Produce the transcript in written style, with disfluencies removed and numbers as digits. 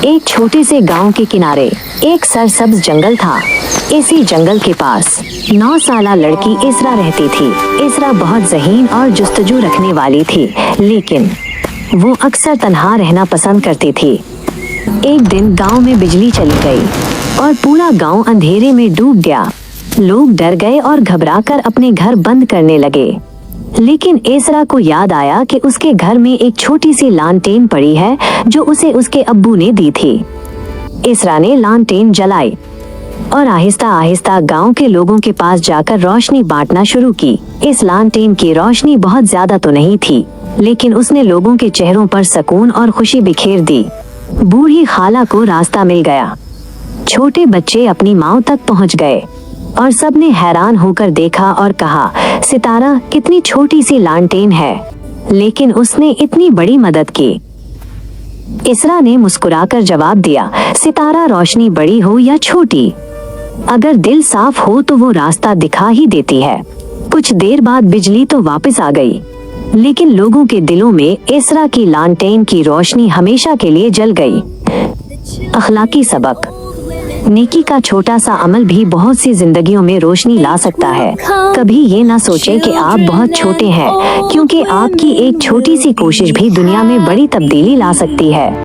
एक छोटे से गांव के किनारे एक सरसब्ज जंगल था। इसी जंगल के पास 9 साला लड़की इसरा रहती थी। इसरा बहुत ज़हीन और जुस्तजू रखने वाली थी, लेकिन वो अक्सर तन्हा रहना पसंद करती थी। एक दिन गांव में बिजली चली गई और पूरा गांव अंधेरे में डूब गया। लोग डर गए और घबराकर अपने घर बंद करने लगे। लेकिन इसरा को याद आया कि उसके घर में एक छोटी सी लालटेन पड़ी है जो उसे उसके अब्बू ने दी थी। इसरा ने लालटेन जलाई और आहिस्ता आहिस्ता गांव के लोगों के पास जाकर रोशनी बांटना शुरू की। इस लालटेन की रोशनी बहुत ज्यादा तो नहीं थी, लेकिन उसने लोगों के चेहरों पर सुकून और खुशी बिखेर दी। बूढ़ी खाला को रास्ता मिल गया। छोटे बच्चे अपनी माँ तक पहुँच गए और सबने हैरान होकर देखा और कहा, सितारा कितनी छोटी सी लालटेन है, लेकिन उसने इतनी बड़ी मदद की। इसरा ने मुस्कुराकर जवाब दिया, सितारा रोशनी बड़ी हो या छोटी, अगर दिल साफ हो तो वो रास्ता दिखा ही देती है। कुछ देर बाद बिजली तो वापस आ गई, लेकिन लोगों के दिलों में इसरा की लालटेन की रोशनी हमेशा के लिए जल गई। अखलाकी सबक: नेकी का छोटा सा अमल भी बहुत सी जिंदगियों में रोशनी ला सकता है। कभी ये ना सोचें कि आप बहुत छोटे हैं, क्योंकि आपकी एक छोटी सी कोशिश भी दुनिया में बड़ी तब्दीली ला सकती है।